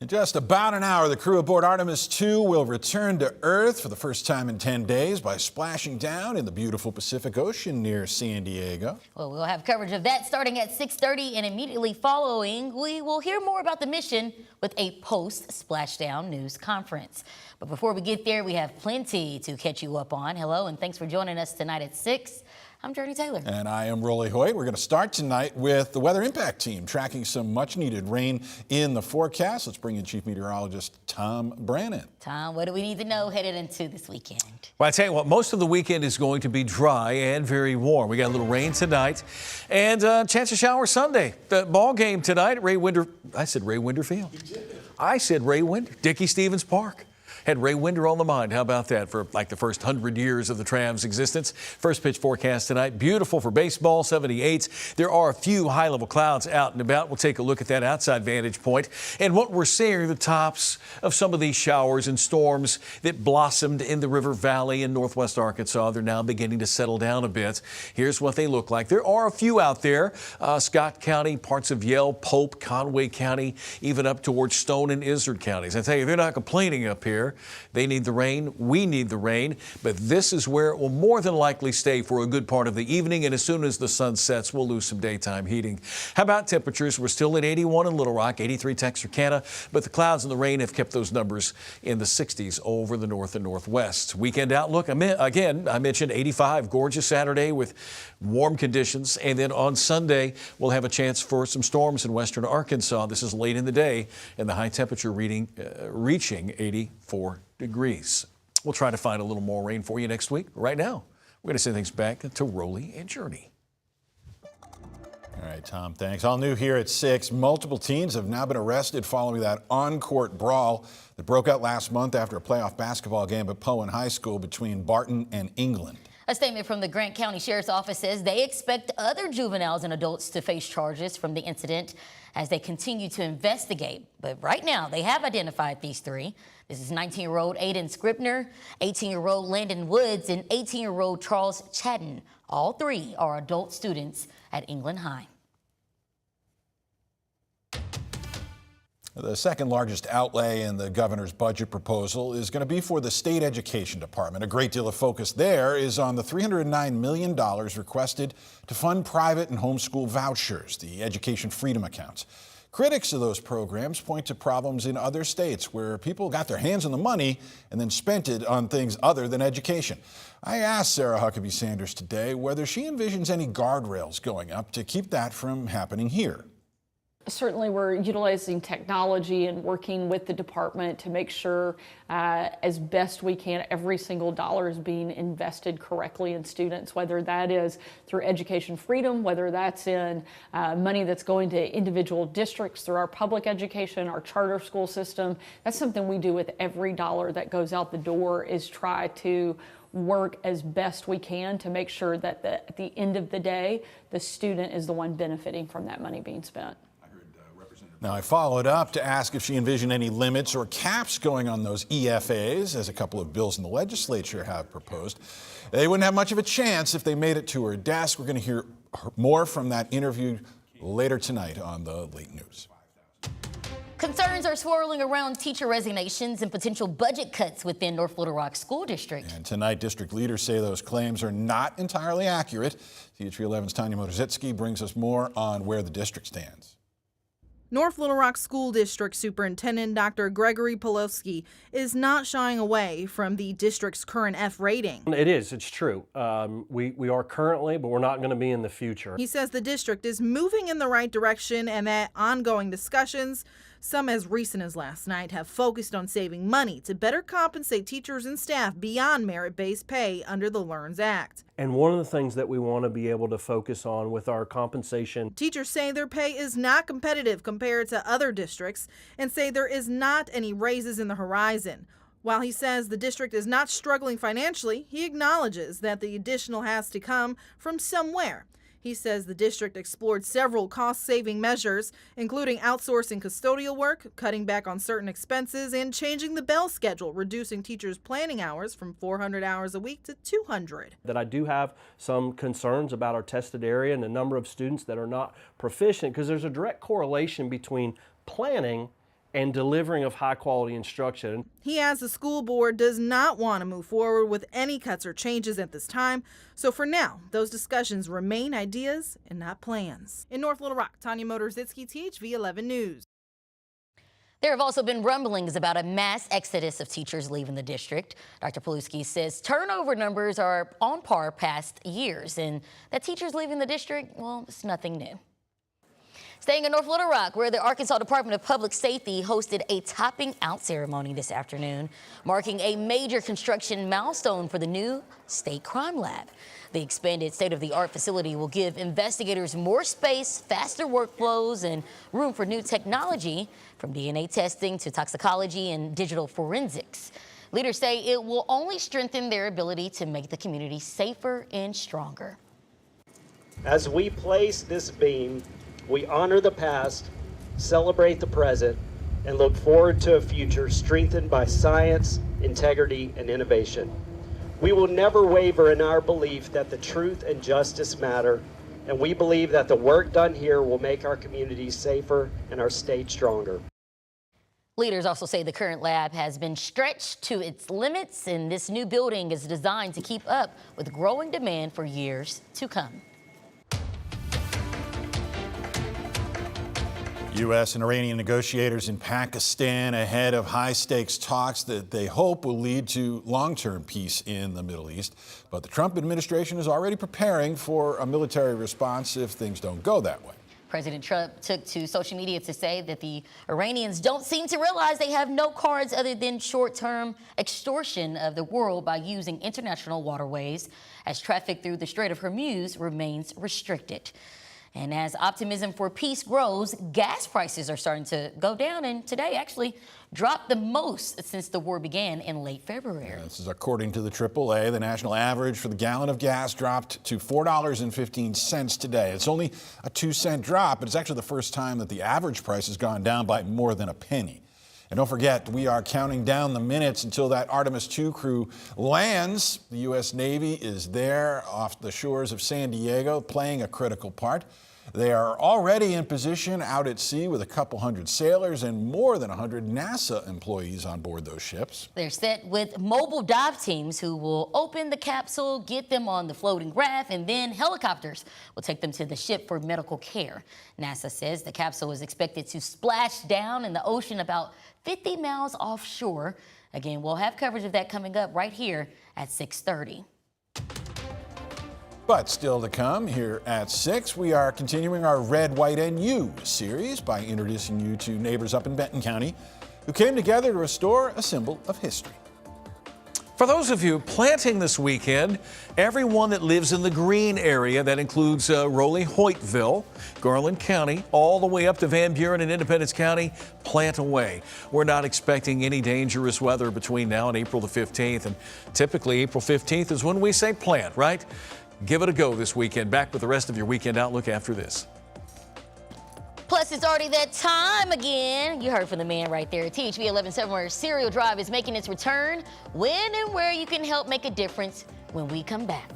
In just about an hour, the crew aboard Artemis 2 will return to Earth for the first time in 10 days by splashing down in the beautiful Pacific Ocean near San Diego. Well, we'll have coverage of that starting at 6:30, and immediately following, we will hear more about the mission with a post-Splashdown news conference. But before we get there, we have plenty to catch you up on. Hello, and thanks for joining us tonight at 6. I'm Jurnee Taylor. And I am Hoyt. We're going to start tonight with the Weather Impact Team tracking some much-needed rain in the forecast. Let's bring in Chief Meteorologist Tom Brannan. Tom, what do we need to know headed into this weekend? Well, I tell you what, most of the weekend is going to be dry and very warm. We got a little rain tonight and chance of shower Sunday. The ball game tonight at Ray Winder. I said Ray Winder Field. I said Ray Winder. Dickey Stevens Park. Had Ray Winder on the mind. How about that for like the first 100 years of the Tram's existence? First pitch forecast tonight. Beautiful for baseball, 78s. There are a few high-level clouds out and about. We'll take a look at that outside vantage point. And what we're seeing are the tops of some of these showers and storms that blossomed in the River Valley in northwest Arkansas. They're now beginning to settle down a bit. Here's what they look like. There are a few out there. Scott County, parts of Yell, Pope, Conway County, even up towards Stone and Izard counties. I tell you, they're not complaining up here. They need the rain. We need the rain. But this is where it will more than likely stay for a good part of the evening. And as soon as the sun sets, we'll lose some daytime heating. How about temperatures? We're still at 81 in Little Rock, 83 Texarkana. But the clouds and the rain have kept those numbers in the 60s over the north and northwest. Weekend outlook, again, I mentioned 85. Gorgeous Saturday with warm conditions. And then on Sunday, we'll have a chance for some storms in western Arkansas. This is late in the day. And the high temperature reading reaching 84 degrees. We'll try to find a little more rain for you next week. Right now, we're going to send things back to Hoyt and Jurnee. All right, Tom, thanks. All new here at 6. Multiple teens have now been arrested following that on-court brawl that broke out last month after a playoff basketball game at Poen High School between Barton and England. A statement from the Grant County Sheriff's Office says they expect other juveniles and adults to face charges from the incident as they continue to investigate. But right now, they have identified these three. This is 19-year-old Aiden Scribner, 18-year-old Landon Woods, and 18-year-old Charles Chatton. All three are adult students at England High. The second largest outlay in the governor's budget proposal is going to be for the state education department. A great deal of focus there is on the $309 million requested to fund private and homeschool vouchers, the education freedom accounts. Critics of those programs point to problems in other states where people got their hands on the money and then spent it on things other than education. I asked Sarah Huckabee Sanders today whether she envisions any guardrails going up to keep that from happening here. Certainly we're utilizing technology and working with the department to make sure as best we can every single dollar is being invested correctly in students, whether that is through education freedom, whether that's in money that's going to individual districts through our public education, our charter school system. That's something we do with every dollar that goes out the door, is try to work as best we can to make sure that at the end of the day, the student is the one benefiting from that money being spent. Now, I followed up to ask if she envisioned any limits or caps going on those EFAs, as a couple of bills in the legislature have proposed. They wouldn't have much of a chance if they made it to her desk. We're going to hear more from that interview later tonight on the Late News. Concerns are swirling around teacher resignations and potential budget cuts within North Little Rock School District. And tonight, district leaders say those claims are not entirely accurate. THV 11's Tanya Motorzitsky brings us more on where the district stands. North Little Rock School District Superintendent Dr. Gregory Polowski is not shying away from the district's current F rating. It's true. We are currently, but we're not going to be in the future. He says the district is moving in the right direction and that ongoing discussions, some as recent as last night, have focused on saving money to better compensate teachers and staff beyond merit-based pay under the LEARNS Act. And one of the things that we want to be able to focus on with our compensation. Teachers say their pay is not competitive compared to other districts and say there is not any raises in the horizon. While he says the district is not struggling financially, he acknowledges that the additional has to come from somewhere. He says the district explored several cost-saving measures, including outsourcing custodial work, cutting back on certain expenses, and changing the bell schedule, reducing teachers' planning hours from 400 hours a week to 200. That I do have some concerns about our tested area and the number of students that are not proficient, because there's a direct correlation between planning and delivering of high quality instruction. He adds the school board does not want to move forward with any cuts or changes at this time. So for now, those discussions remain ideas and not plans. In North Little Rock, Tanya Motorzitsky, THV 11 News. There have also been rumblings about a mass exodus of teachers leaving the district. Dr. Paluski says turnover numbers are on par past years, and that teachers leaving the district, well, it's nothing new. Staying in North Little Rock, where the Arkansas Department of Public Safety hosted a topping out ceremony this afternoon, marking a major construction milestone for the new State Crime Lab. The expanded state-of-the-art facility will give investigators more space, faster workflows, and room for new technology, from DNA testing to toxicology and digital forensics. Leaders say it will only strengthen their ability to make the community safer and stronger. As we place this beam, we honor the past, celebrate the present, and look forward to a future strengthened by science, integrity, and innovation. We will never waver in our belief that the truth and justice matter, and we believe that the work done here will make our communities safer and our state stronger. Leaders also say the current lab has been stretched to its limits, and this new building is designed to keep up with growing demand for years to come. U.S. and Iranian negotiators in Pakistan ahead of high-stakes talks that they hope will lead to long-term peace in the Middle East. But the Trump administration is already preparing for a military response if things don't go that way. President Trump took to social media to say that the Iranians don't seem to realize they have no cards other than short-term extortion of the world by using international waterways, as traffic through the Strait of Hormuz remains restricted. And as optimism for peace grows, gas prices are starting to go down, and today actually dropped the most since the war began in late February. This is according to the AAA. The national average for the gallon of gas dropped to $4.15 today. It's only a 2-cent drop, but it's actually the first time that the average price has gone down by more than a penny. And don't forget, we are counting down the minutes until that Artemis 2 crew lands. The U.S. Navy is there off the shores of San Diego playing a critical part. They are already in position out at sea with a couple hundred sailors and more than 100 NASA employees on board those ships. They're set with mobile dive teams who will open the capsule, get them on the floating raft, and then helicopters will take them to the ship for medical care. NASA says the capsule is expected to splash down in the ocean about 50 miles offshore. Again, we'll have coverage of that coming up right here at 6:30. But still to come here at 6, we are continuing our Red, White, and You series by introducing you to neighbors up in Benton County who came together to restore a symbol of history. For those of you planting this weekend, everyone that lives in the green area, that includes Rowley-Hoytville, Garland County, all the way up to Van Buren and Independence County, plant away. We're not expecting any dangerous weather between now and April the 15th. And typically April 15th is when we say plant, right? Give it a go this weekend. Back with the rest of your weekend outlook after this. Plus, it's already that time again. You heard from the man right there. THV 11/7, where Cereal Drive is making its return. When and where you can help make a difference when we come back.